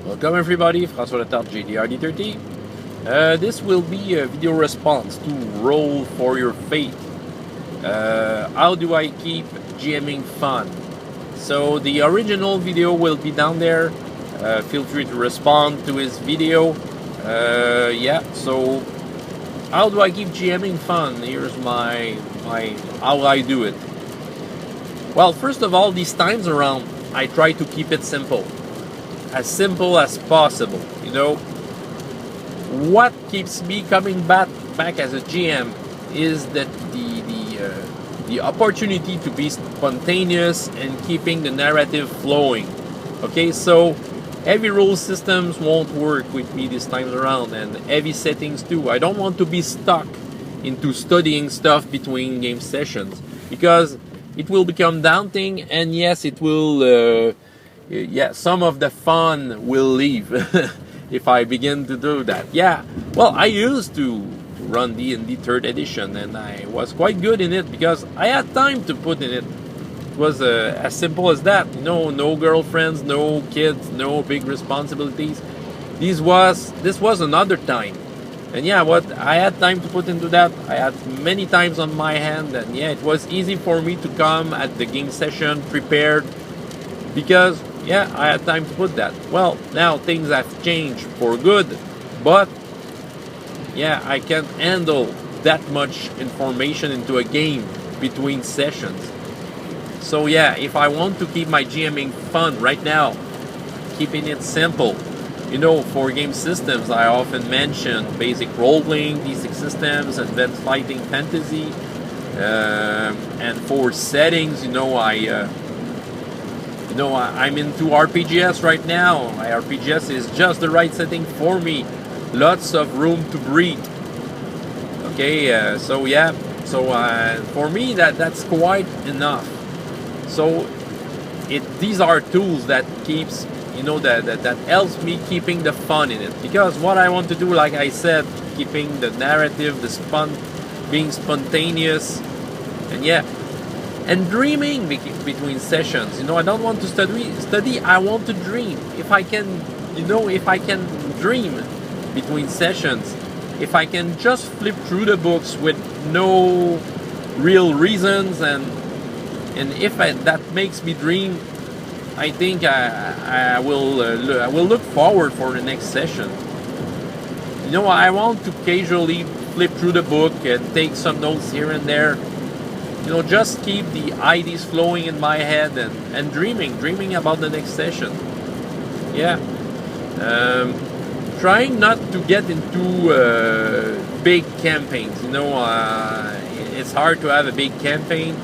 Welcome everybody, François Letarte, JDR D30. This will be a video response to Roll for Your Fate. How do I keep GMing fun? So the original video will be down there. Feel free to respond to his video. So how do I keep GMing fun? Here's my how I do it. Well, first of all, these times around, I try to keep it simple as possible. You know, what keeps me coming back as a GM is that the opportunity to be spontaneous and keeping the narrative flowing. Okay, so heavy rule systems won't work with me this time around, and heavy settings too. I don't want to be stuck into studying stuff between game sessions, because it will become daunting, and yes, it will some of the fun will leave if I begin to do that. Yeah, well, I used to run D&D 3rd edition, and I was quite good in it because I had time to put in it. It was as simple as that. You know, no girlfriends, no kids, no big responsibilities. This was another time. And yeah, what I had time to put into that, I had many times on my hand, and yeah, it was easy for me to come at the game session prepared, because yeah, I had time to put that. Well, now things have changed for good, but yeah, I can't handle that much information into a game between sessions. So yeah, if I want to keep my GMing fun right now, keeping it simple, you know, for game systems, I often mention basic role-playing, D6 systems, advanced fighting fantasy, and for settings, you know, I'm into RPGs right now. My RPGs is just the right setting for me. Lots of room to breathe. Okay, for me that's quite enough. So these are tools that keeps, you know, that helps me keeping the fun in it, because what I want to do, like I said, keeping the narrative, being spontaneous, and yeah, and dreaming between sessions. You know, I don't want to study. I want to dream. If I can dream between sessions, if I can just flip through the books with no real reasons, and if that makes me dream, I think I will look forward for the next session. You know, I want to casually flip through the book and take some notes here and there. You know, just keep the ideas flowing in my head, and dreaming about the next session. Yeah. Trying not to get into big campaigns. You know, it's hard to have a big campaign.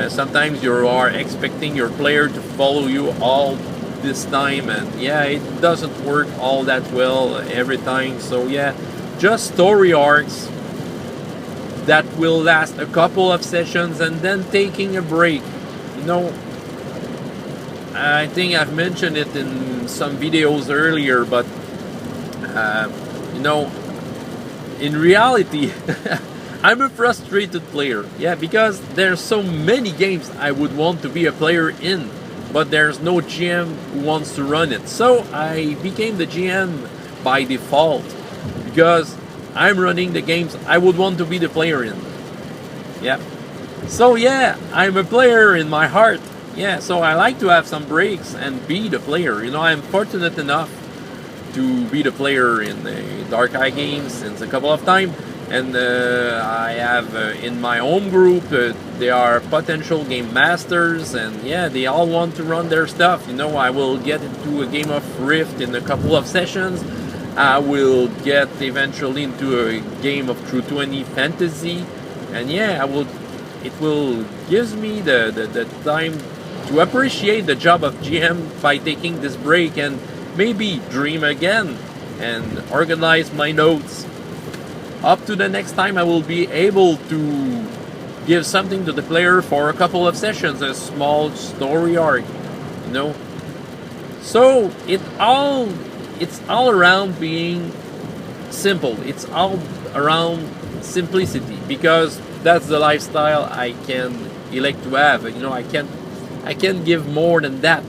Sometimes you are expecting your player to follow you all this time, and yeah, it doesn't work all that well every time. So yeah, just story arcs that will last a couple of sessions, and then taking a break. You know, I think I've mentioned it in some videos earlier, but you know, in reality, I'm a frustrated player. Yeah, because there's so many games I would want to be a player in, but there's no GM who wants to run it. So I became the GM by default, because I'm running the games I would want to be the player in. Yeah. So yeah, I'm a player in my heart. Yeah, so I like to have some breaks and be the player. You know, I'm fortunate enough to be the player in the Dark Eye games since a couple of times. And I have in my home group, they are potential game masters, and yeah, they all want to run their stuff. You know, I will get into a game of Rift in a couple of sessions. I will get eventually into a game of True 20 Fantasy, and yeah, it will gives me the time to appreciate the job of GM by taking this break and maybe dream again and organize my notes. Up to the next time, I will be able to give something to the player for a couple of sessions, a small story arc, you know. So it's all around being simple. It's all around simplicity, because that's the lifestyle I can elect to have. You know, I can't give more than that.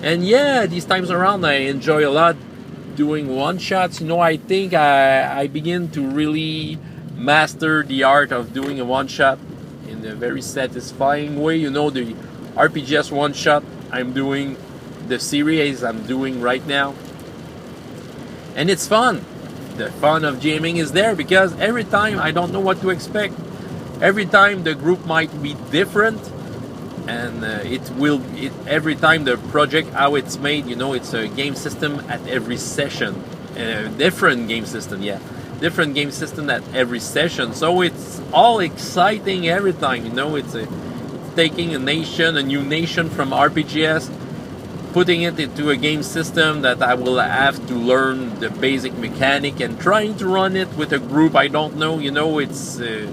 And yeah, these times around I enjoy a lot doing one shots. You know, I think I begin to really master the art of doing a one shot in a very satisfying way. You know, the RPGS one shot I'm doing, the series I'm doing right now, and it's fun. The fun of GMing is there because every time I don't know what to expect. Every time the group might be different, and every time the project how it's made. You know, it's a game system at every session, different game system. Yeah, different game system at every session. So it's all exciting every time. You know, it's taking a new nation from RPGS, putting it into a game system that I will have to learn the basic mechanic and trying to run it with a group I don't know. You know, it's the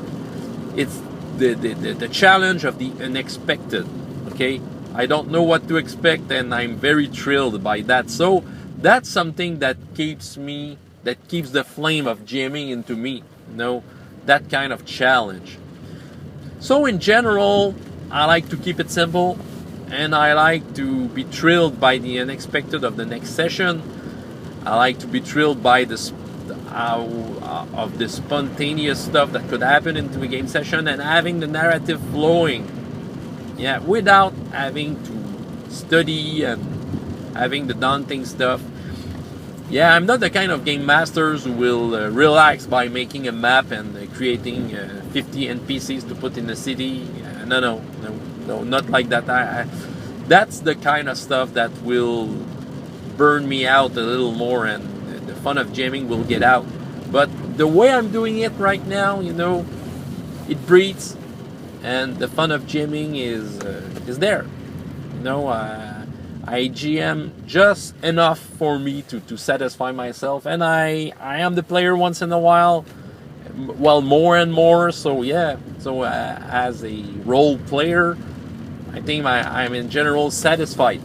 challenge of the unexpected. Okay, I don't know what to expect, and I'm very thrilled by that. So that's something that keeps the flame of GMing into me. You know, that kind of challenge. So in general, I like to keep it simple, and I like to be thrilled by the unexpected of the next session. I like to be thrilled by the spontaneous stuff that could happen into a game session, and having the narrative flowing, yeah, without having to study and having the daunting stuff. Yeah, I'm not the kind of game masters who will relax by making a map and creating 50 NPCs to put in the city. No, not like that. That's the kind of stuff that will burn me out a little more, and the fun of GMing will get out. But the way I'm doing it right now, you know, it breathes, and the fun of GMing is there. You know, I GM just enough for me to satisfy myself, and I am the player once in a while, well, more and more. So yeah, so as a role player, I think I'm in general satisfied.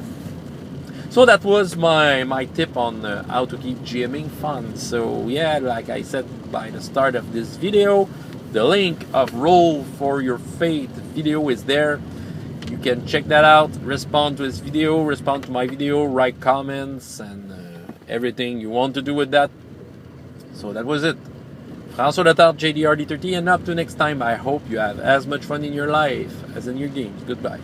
So that was my tip on how to keep GMing fun. So yeah, like I said by the start of this video, the link of Roll for Your Fate video is there. You can check that out, respond to this video, respond to my video, write comments, and everything you want to do with that. So that was it. François Letarte, JDR D30, and up to next time, I hope you have as much fun in your life as in your games. Goodbye.